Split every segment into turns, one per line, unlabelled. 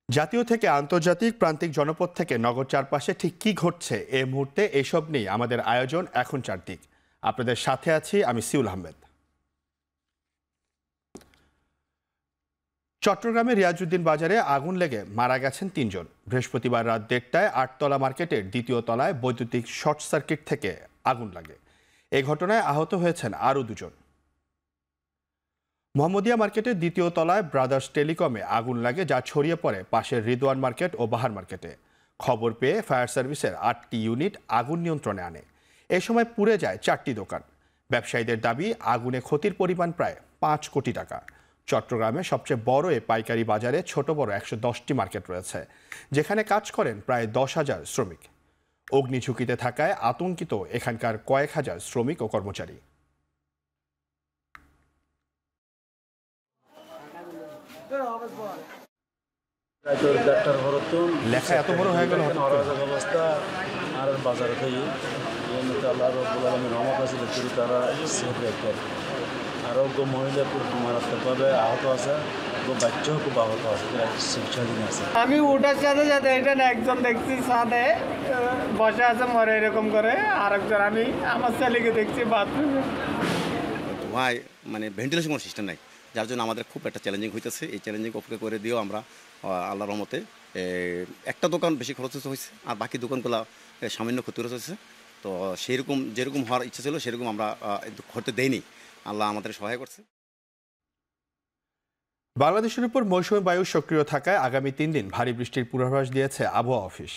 জাতীয় থেকে আন্তর্জাতিক প্রান্তিক জনপদ থেকে নগর চারপাশে ঠিক কি ঘটছে এই মুহূর্তে এসব নিয়ে আমাদের আয়োজন এখন চারদিক। আপনাদের সাথে আছি আমি সিউল আহমেদ। চট্টগ্রামের রিয়াজউদ্দিন বাজারে আগুন লেগে মারা গেছেন ৩ জন। বৃহস্পতিবার রাত ১:৩০টায় ৮তলা মার্কেটের দ্বিতীয় তলায় বৈদ্যুতিক শর্ট সার্কিট থেকে আগুন লাগে। এই ঘটনায় আহত হয়েছেন আরও ২ জন। মোহাম্মদিয়া মার্কেটের দ্বিতীয় তলায় ব্রাদার্স টেলিকমে আগুন লাগে, যা ছড়িয়ে পড়ে পাশের রিদওয়ান মার্কেট ও বাহার মার্কেটে। খবর পেয়ে ফায়ার সার্ভিসের ৮টি ইউনিট আগুন নিয়ন্ত্রণে আনে। এ সময় পুড়ে যায় ৪টি দোকান। ব্যবসায়ীদের দাবি, আগুনে ক্ষতির পরিমাণ প্রায় ৫ কোটি টাকা। চট্টগ্রামে সবচেয়ে বড় এ পাইকারি বাজারে ছোট বড় ১১০টি মার্কেট রয়েছে, যেখানে কাজ করেন প্রায় ১০,০০০ শ্রমিক। অগ্নিঝুঁকিতে থাকায় আতঙ্কিত এখানকার কয়েক হাজার শ্রমিক ও কর্মচারী। লেখা এত বড় হয়ে গেল
অবস্থা আর বাজারে থেকে আল্লাহ রব্বুল আলামিন রহমত আছে, তারা সেফ রেখে আরোগ্য মহিলা খুব মারাত্মকভাবে আহত আছে, বাচ্চাও খুব আহত আছে, চিকিৎসাধীন আছে।
আমি ওটার সাথে সাথে এখানে একজন দেখছি সাথে বসে আছে মরে এরকম করে, আরেকজন আমি আমার ছেলেকে দেখছি বাথরুমে।
ধোঁয়ায় মানে ভেন্টিলেশন কোনো সিস্টেম নাই, যার জন্য আমাদের খুব একটা চ্যালেঞ্জিং হইতেছে। এই চ্যালেঞ্জিং অপেক্ষা করে দিয়েও আমরা আল্লাহর রহমতে একটা দোকান বেশি খরচ হয়েছে, আর বাকি দোকানগুলো সামান্য ক্ষতিগ্রস্ত হয়েছে। তো সেরকম যেরকম হওয়ার ইচ্ছা ছিল সেরকম আমরা ঘটতে দেইনি। আল্লাহ আমাদের সহায় করছে।
বাংলাদেশের উপর মৌসুমী বায়ু সক্রিয় থাকায় আগামী ৩ দিন ভারী বৃষ্টির পূর্বাভাস দিয়েছে আবহাওয়া অফিস।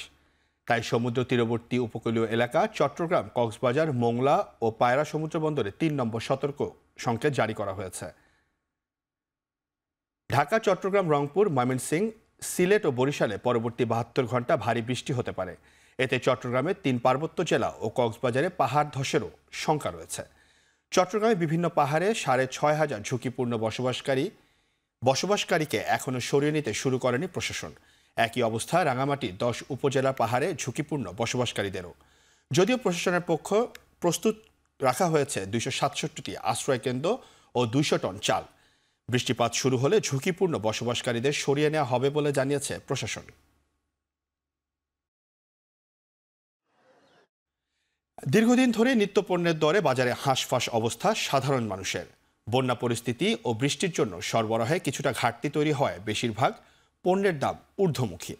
তাই সমুদ্র তীরবর্তী উপকূলীয় এলাকা চট্টগ্রাম, কক্সবাজার, মোংলা ও পায়রা সমুদ্র বন্দরে ৩ নম্বর সতর্ক সংকেত জারি করা হয়েছে। ঢাকা, চট্টগ্রাম, রংপুর, ময়মনসিংহ, সিলেট ও বরিশালে পরবর্তী ৭২ ঘন্টা ভারী বৃষ্টি হতে পারে। এতে চট্টগ্রামের ৩ পার্বত্য জেলা ও কক্সবাজারে পাহাড় ধসেরও শঙ্কা রয়েছে। চট্টগ্রামে বিভিন্ন পাহাড়ে ৬,৫০০ ঝুঁকিপূর্ণ বসবাসকারীকে এখনও সরিয়ে নিতে শুরু করেনি প্রশাসন। একই অবস্থা রাঙামাটি ১০ উপজেলা পাহাড়ে ঝুঁকিপূর্ণ বসবাসকারীদেরও। যদিও প্রশাসনের পক্ষ প্রস্তুত রাখা হয়েছে ২৬৭টি আশ্রয়কেন্দ্র ও ২০০ টন চাল। বৃষ্টিপাত শুরু হলে ঝুঁকিপূর্ণ বসবাসকারীদের সরিয়ে নেওয়া হবে বলে জানিয়েছে প্রশাসন। দীর্ঘদিন ধরে নিত্যপণ্যের দরে বাজারে হাঁসফাঁস অবস্থা সাধারণ মানুষের। বন্যা পরিস্থিতি ও বৃষ্টির জন্য সরবরাহে কিছুটা ঘাটতি তৈরি হয়, বেশিরভাগ পণ্যের দাম ঊর্ধ্বমুখী।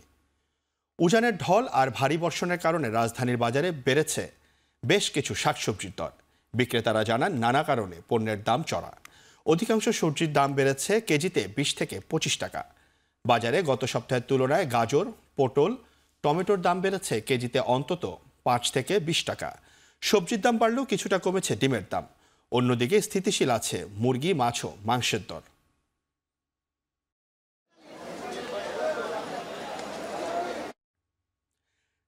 উজানের ঢল আর ভারী বর্ষণের কারণে রাজধানীর বাজারে বেড়েছে বেশ কিছু শাকসবজির দর। বিক্রেতারা জানান, নানা কারণে পণ্যের দাম চড়া। অধিকাংশ সবজির দাম বেড়েছে কেজিতে ২০ থেকে ২৫ টাকা। বাজারে গত সপ্তাহের তুলনায় গাজর, পটল, টমেটোর দাম বেড়েছে কেজিতে অন্তত ৫ থেকে ২০ টাকা। সবজির দাম বাড়লেও কিছুটা কমেছে ডিমের দাম। অন্যদিকে স্থিতিশীল আছে মুরগি, মাছ ও মাংসের দর।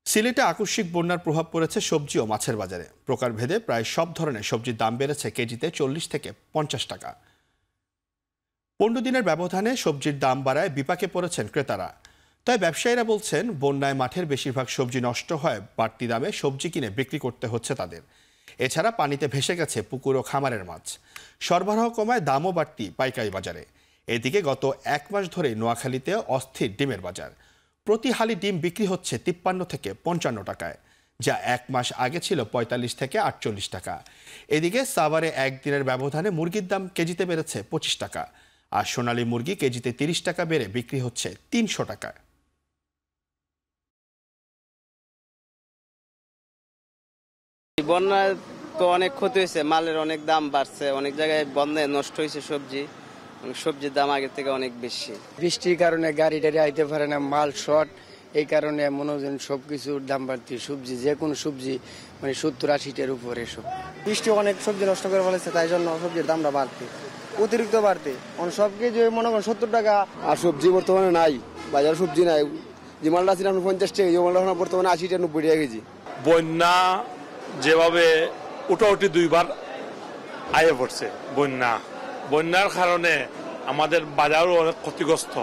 সিলেটে আকস্মিক বন্যার প্রভাব পড়েছে সবজি ও মাছের বাজারে। প্রকারভেদে প্রায় সব ধরনের সবজির দাম বেড়েছে কেজিতে ৪০ থেকে ৫০ টাকা। ১৫ দিনের ব্যবধানে সবজির দাম বাড়ায় বিপাকে পড়েছেন ক্রেতারা। তাই ব্যবসায়ীরা বলছেন, বন্যায় মাঠের বেশিরভাগ সবজি নষ্ট হয়, বাড়তি দামে সবজি কিনে বিক্রি করতে হচ্ছে তাদের। এছাড়া পানিতে ভেসে গেছে পুকুর ও খামারের মাছ। সরবরাহ কমায় দামও বাড়তি পাইকারি বাজারে। এদিকে গত ১ মাস ধরে নোয়াখালীতে অস্থির ডিমের বাজার। প্রতি হালি ডিম বিক্রি হচ্ছে ৫৩ থেকে ৫৫ টাকায়, যা ১ মাস আগে ছিল ৪৫ থেকে ৪৮ টাকা। এদিকে সাভারে একদিনের ব্যবধানে মুরগির দাম কেজিতে বেড়েছে ২৫ টাকা, আর সোনালী মুরগি কেজিতে ৩০ টাকা বেড়ে বিক্রি হচ্ছে ৩০০ টাকায়।
বন্যায় তো অনেক ক্ষতি হয়েছে, মালের অনেক দাম বাড়ছে, অনেক জায়গায় বন্যায় নষ্ট হয়েছে সবজির দাম আগের থেকে অনেক বেশি।
বৃষ্টির কারণে গাড়ি টাড়ি আইতে পারে না, মাল শর্ট, এই কারণে মনে হয় সবকিছুর দাম বাড়তি। সবজি যে কোনো সবজি মানে ৭০-৮০টার উপরে সব। বৃষ্টি অনেক সবজি নষ্ট করে ফেলেছে, তাই জন্য সবজির দামটা বাড়তি, অতিরিক্ত বাড়তি। সব কিছু মনে করেন ৭০ টাকা।
আর সবজি বর্তমানে নাই, বাজার সবজি নাই। যে মালটা ছিল ৫০ টাকা, যে মালটা বর্তমানে ৮০ টাকা ৯০ টাকা কেজি।
বন্যা যেভাবে উঠাউঠি দুইবার আয়ে পড়ছে, বন্যার কারণে আমাদের বাজারও অনেক ক্ষতিগ্রস্ত।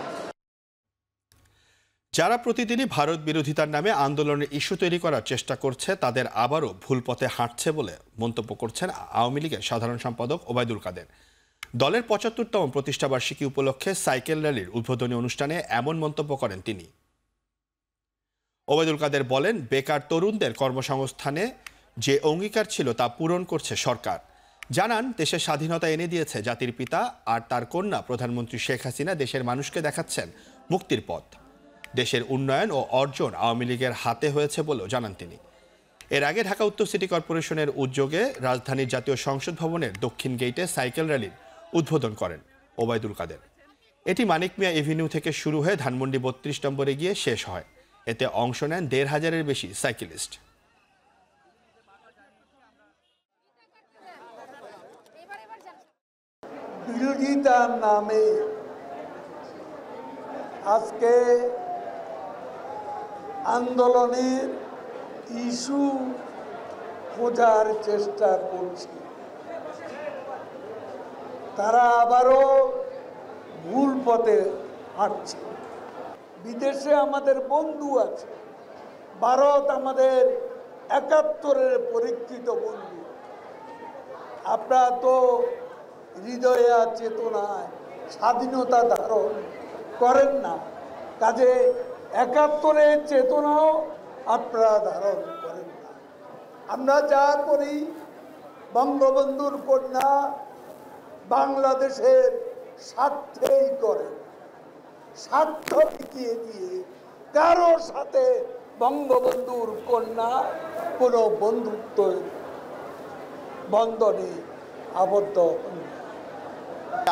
যারা প্রতিদিনই ভারত বিরোধিতার নামে আন্দোলনের ইস্যু তৈরি করার চেষ্টা করছে, তাদের আবারও ভুল পথে হাঁটছে বলে মন্তব্য করছেন আওয়ামী লীগের সাধারণ সম্পাদক ওবায়দুল কাদের। দলের ৭৫তম প্রতিষ্ঠাবার্ষিকী উপলক্ষে সাইকেল র্যালির উদ্বোধনী অনুষ্ঠানে এমন মন্তব্য করেন তিনি। ওবায়দুল কাদের বলেন, বেকার তরুণদের কর্মসংস্থানে যে অঙ্গীকার ছিল তা পূরণ করছে সরকার। জানান, দেশের স্বাধীনতা এনে দিয়েছে জাতির পিতা, আর তার কন্যা প্রধানমন্ত্রী শেখ হাসিনা দেশের মানুষকে দেখাচ্ছেন মুক্তির পথ। দেশের উন্নয়ন ও অর্জন আওয়ামী লীগের হাতে হয়েছে বলেও জানান তিনি। এর আগে ঢাকা উত্তর সিটি কর্পোরেশনের উদ্যোগে রাজধানীর জাতীয় সংসদ ভবনের দক্ষিণ গেটে সাইকেল র্যালির উদ্বোধন করেন ওবায়দুল কাদের। এটি মানিক মিয়া এভিনিউ থেকে শুরু হয়ে ধানমন্ডি ৩২ নম্বরে গিয়ে শেষ হয়। এতে অংশ নেন ১৫০০-এর বেশি সাইকেলিস্ট।
বিরোধিতার নামে আজকে আন্দোলনের ইস্যু খোঁজার চেষ্টা করছে, তারা আবারও ভুল পথে হাঁটছে। বিদেশে আমাদের বন্ধু আছে, ভারত আমাদের ৭১-এর পরীক্ষিত বন্ধু। আপনারা তো হৃদয়ে চেতনায় স্বাধীনতা ধারণ করেন না, কাজে ৭১-এর চেতনাও আপনারা ধারণ করেন না। আমরা যা করি, বঙ্গবন্ধুর কন্যা বাংলাদেশের স্বার্থেই করেন। স্বার্থ টিকিয়ে দিয়ে কারো সাথে বঙ্গবন্ধুর কন্যা কোনো বন্ধুত্ব বন্ধনে আবদ্ধ হন।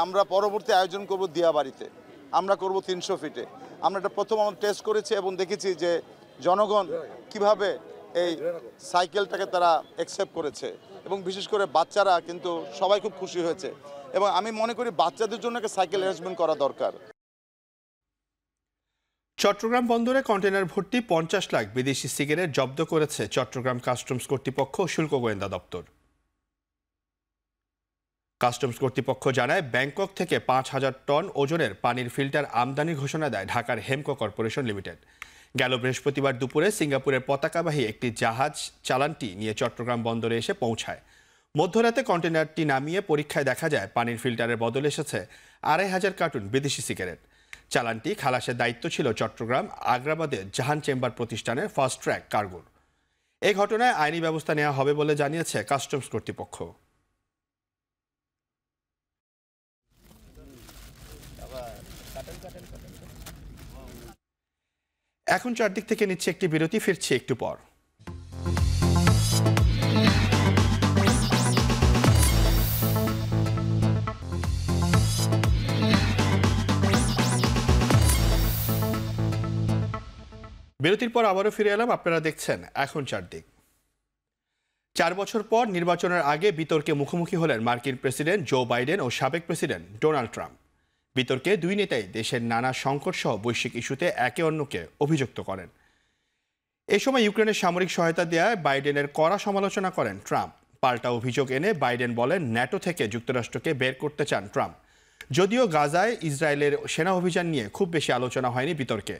আমরা পরবর্তী আয়োজন করব দিয়াবাড়িতে, আমরা করব ৩০০ ফিটে। আমরা এটা প্রথম আমরা টেস্ট করেছি এবং দেখেছি যে জনগণ কিভাবে এই সাইকেলটাকে তারা অ্যাকসেপ্ট করেছে, এবং বিশেষ করে বাচ্চারা কিন্তু সবাই খুব খুশি হয়েছে। এবং আমি মনে করি বাচ্চাদের জন্য একটা সাইকেল অ্যারেঞ্জমেন্ট করা দরকার।
চট্টগ্রাম বন্দরে কন্টেনার ভর্তি ৫০ লাখ বিদেশি সিগারেট জব্দ করেছে চট্টগ্রাম কাস্টমস কর্তৃপক্ষ ও শুল্ক গোয়েন্দা দপ্তর। কাস্টমস কর্তৃপক্ষ জানায়, ব্যাংকক থেকে ৫,০০০ টন ওজনের পানির ফিল্টার আমদানির ঘোষণা দেয় ঢাকার হেমকো কর্পোরেশন লিমিটেড। গেল বৃহস্পতিবার দুপুরে সিঙ্গাপুরের পতাকাবাহী একটি জাহাজ চালানটি নিয়ে চট্টগ্রাম বন্দরে এসে পৌঁছায়। মধ্যরাতে কন্টেনারটি নামিয়ে পরীক্ষায় দেখা যায় পানির ফিল্টারের বদলে এসেছে ২৫০০ কার্টুন বিদেশি সিগারেট। চালানটি খালাসের দায়িত্ব ছিল চট্টগ্রাম আগ্রাবাদের জাহান চেম্বার প্রতিষ্ঠানের ফাস্ট ট্র্যাক কার্গোর। এই ঘটনায় আইনি ব্যবস্থা নেওয়া হবে বলে জানিয়েছে কাস্টমস কর্তৃপক্ষ। এখন চারদিক থেকে নিচ্ছে একটি বিরতি, ফিরছে একটু পর। বিরতির পর আবারও ফিরে এলাম, আপনারা দেখছেন এখন চারদিক। ৪ বছর পর নির্বাচনের আগে বিতর্কে মুখোমুখি হলেন মার্কিন প্রেসিডেন্ট জো বাইডেন ও সাবেক প্রেসিডেন্ট ডোনাল্ড ট্রাম্প। বিতর্কে দুই নেতাই দেশের নানা সংকট সহ বৈশ্বিক ইস্যুতে একে অন্যকে অভিযুক্ত করেন। এই সময় ইউক্রেনের সামরিক সহায়তা দেওয়ায় বাইডেনের কড়া সমালোচনা করেন ট্রাম্প। পাল্টা অভিযোগ এনে বাইডেন বলেন, ন্যাটো থেকে যুক্তরাষ্ট্রকে বের করতে চান ট্রাম্প। যদিও গাজায় ইসরায়েলের সেনা অভিযান নিয়ে খুব বেশি আলোচনা হয়নি বিতর্কে।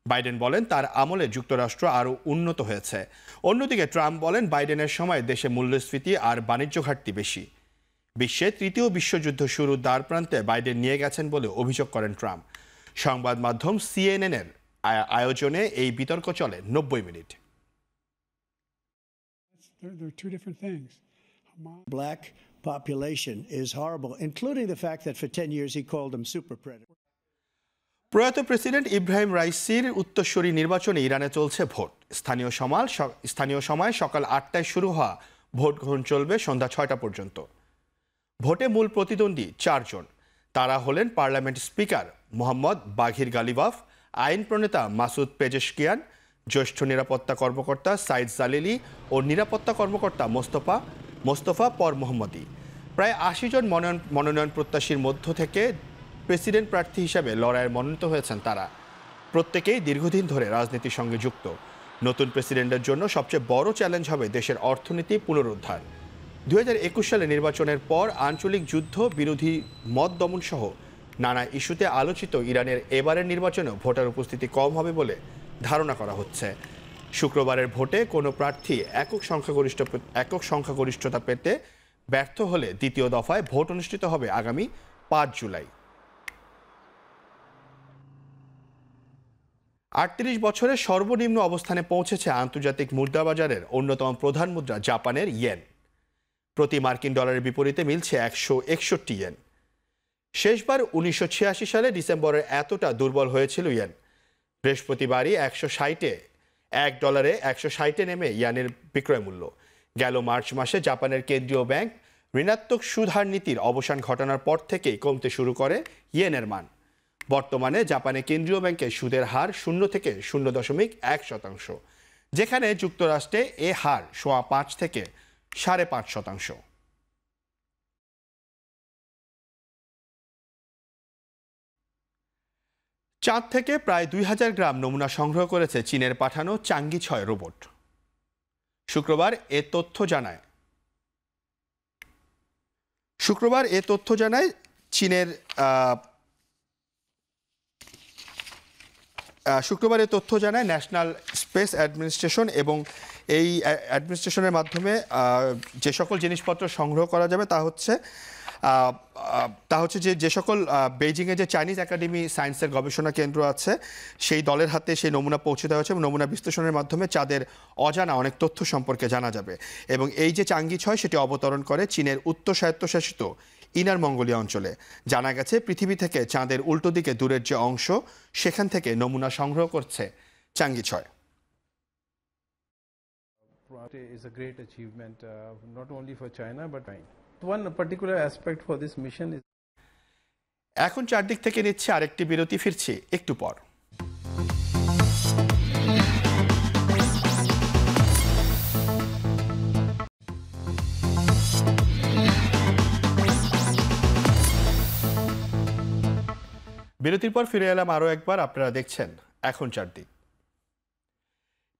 বাইডেন বলেন, তার আমলে যুক্তরাষ্ট্র আরও উন্নত হয়েছে। অন্যদিকে ট্রাম্প বলেন, বাইডেনের সময় দেশে মূল্যস্ফীতি আর বাণিজ্য ঘাটতি বেশি। বিশ্বে তৃতীয় বিশ্বযুদ্ধ শুরুর দ্বারপ্রান্তে বাইডেন নিয়ে গেছেন বলে অভিযোগ করেন ট্রাম্প। সংবাদ মাধ্যম CNN-এর আয়োজনে এই বিতর্ক চলে 90 minute.
Black population is horrible, including the fact that for 10 years he called them super predators.
প্রয়াত প্রেসিডেন্ট ইব্রাহিম রাইসির উত্তরসূরি নির্বাচনে ইরানে চলছে ভোট। স্থানীয় সময় সকাল ৮টায় শুরু হওয়া ভোট গ্রহণ চলবে সন্ধ্যা ৬টা পর্যন্ত। ভোটে মূল প্রতিদ্বন্দ্বী ৪ জন। তারা হলেন পার্লামেন্ট স্পিকার মোহাম্মদ বাঘির গালিবাফ, আইন প্রণেতা মাসুদ পেজেশকিয়ান, জ্যেষ্ঠ নিরাপত্তা কর্মকর্তা সাইদ জালিলি ও নিরাপত্তা কর্মকর্তা মোস্তফা পর মোহাম্মদী। প্রায় ৮০ জন মনোনয়ন প্রত্যাশীর মধ্য থেকে প্রেসিডেন্ট প্রার্থী হিসাবে লড়াইয়ে মনোনীত হয়েছেন তারা। প্রত্যেকেই দীর্ঘদিন ধরে রাজনীতির সঙ্গে যুক্ত। নতুন প্রেসিডেন্টের জন্য সবচেয়ে বড় চ্যালেঞ্জ হবে দেশের অর্থনীতি পুনরুদ্ধার। 2021 সালে নির্বাচনের পর আঞ্চলিক যুদ্ধ, বিরোধী মত দমন সহ নানা ইস্যুতে আলোচিত ইরানের এবারের নির্বাচনেও ভোটার উপস্থিতি কম হবে বলে ধারণা করা হচ্ছে। শুক্রবারের ভোটে কোনো প্রার্থী একক সংখ্যাগরিষ্ঠতা পেতে ব্যর্থ হলে দ্বিতীয় দফায় ভোট অনুষ্ঠিত হবে আগামী 5 জুলাই। 38 বছরে সর্বনিম্ন অবস্থানে পৌঁছেছে আন্তর্জাতিক মুদ্রা বাজারের অন্যতম প্রধান মুদ্রা জাপানের ইয়েন। প্রতি মার্কিন ডলারের বিপরীতে মিলছে 161 ইয়েন। শেষবার 1986 সালে ডিসেম্বরে এতটা দুর্বল হয়েছিল ইয়েন। বৃহস্পতিবারই $1 160 নেমে ইয়েনের বিক্রয় মূল্য। গেল মার্চ মাসে জাপানের কেন্দ্রীয় ব্যাংক ঋণাত্মক সুদ হার নীতির অবসান ঘটানোর পর থেকেই কমতে শুরু করে ইয়েনের মান। বর্তমানে জাপানে কেন্দ্রীয় ব্যাংকের সুদের হার 0 থেকে 0.1%, যেখানে যুক্তরাষ্ট্রে এ হার 5.5 থেকে 5.5%। চাঁদ থেকে প্রায় 2000 গ্রাম নমুনা সংগ্রহ করেছে চীনের পাঠানো চাঙ্গি 6 রোবট। শুক্রবার এ তথ্য জানায় চীনের ন্যাশনাল স্পেস অ্যাডমিনিস্ট্রেশন, এবং এই অ্যাডমিনিস্ট্রেশনের মাধ্যমে যে সকল জিনিসপত্র সংগ্রহ করা যাবে তা হচ্ছে যে সকল বেইজিংয়ে যে চাইনিজ একাডেমি সায়েন্সের গবেষণা কেন্দ্র আছে সেই দলের হাতে সেই নমুনা পৌঁছে দেওয়া হচ্ছে এবং নমুনা বিশ্লেষণের মাধ্যমে চাঁদের অজানা অনেক তথ্য সম্পর্কে জানা যাবে। এবং এই যে চাঙ্গি 6 সেটি অবতরণ করে চীনের উত্তর স্বায়ত্তশাসিত ইনার মঙ্গোলিয়া অঞ্চলে। জানা গেছে পৃথিবী থেকে চাঁদের উল্টো দিকে দূরের যে অংশ সেখান থেকে নমুনা সংগ্রহ করছে চাঙ্গি 6।
Is a great achievement not only for China but one particular aspect for this mission is
এখন চারদিক থেকে নিচ্ছে আরেকটি বিরতি, ফিরছি একটু পর। বিরতির পর ফিরে এলাম আরও একবার। আপনারা দেখছেন এখন চারদিক।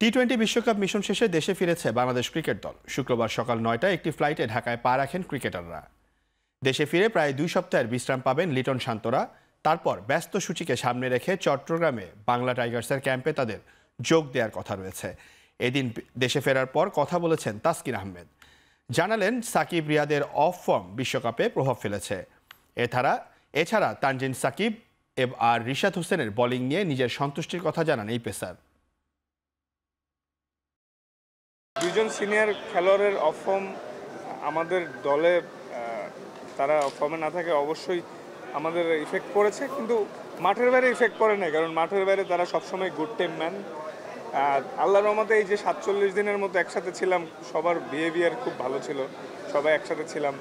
টি-20 বিশ্বকাপ মিশন শেষে দেশে ফিরেছে বাংলাদেশ ক্রিকেট দল। শুক্রবার সকাল 9টায় একটি ফ্লাইটে ঢাকায় পা রাখেন ক্রিকেটাররা। দেশে ফিরে প্রায় 2 সপ্তাহের বিশ্রাম পাবেন লিটন শান্তরা। তারপর ব্যস্ত সূচিকে সামনে রেখে চট্টগ্রামে বাংলা টাইগার্সের ক্যাম্পে তাদের যোগ দেওয়ার কথা রয়েছে। এদিন দেশে ফেরার পর কথা বলেছেন তাসকিন আহমেদ। জানালেন সাকিব রিয়াদের অফ ফর্ম বিশ্বকাপে প্রভাব ফেলেছে। এছাড়া তানজিন সাকিব আর রিশাদ হোসেনের বোলিং নিয়ে নিজের সন্তুষ্টির কথা জানান এই পেসার।
দুজন সিনিয়র খেলোয়াড়ের অফ ফর্ম আমাদের দলে, তারা অফ ফর্মে না থাকে অবশ্যই আমাদের ইফেক্ট করেছে, কিন্তু মাঠের বাইরে ইফেক্ট করে না, কারণ মাঠের বাইরে তারা সবসময় গুড টিম ম্যান। আল্লাহর রহমতে এই যে 47 দিনের মতো একসাথে ছিলাম, সবার বিহেভিয়ার খুব ভালো ছিল, সবাই একসাথে ছিলাম।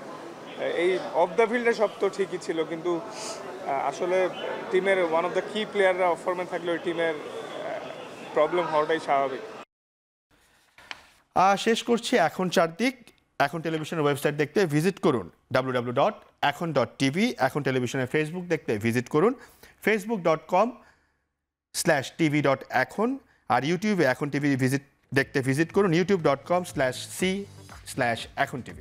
এই অফ দ্য ফিল্ডে সব তো ঠিকই ছিল, কিন্তু আসলে টিমের ওয়ান অফ দ্য কি প্লেয়াররা অফ ফর্মে থাকলে ওই টিমের প্রবলেম হওয়াটাই স্বাভাবিক।
শেষ করছি এখন চারদিক। এখন টেলিভিশনের ওয়েবসাইট দেখতে ভিজিট করুন www.ekhon.tv। এখন টেলিভিশনের ফেসবুক দেখতে ভিজিট করুন facebook.com/tv.ekhon। আর ইউটিউবে এখন টিভি দেখতে ভিজিট করুন youtube.com/c/ekhon tv।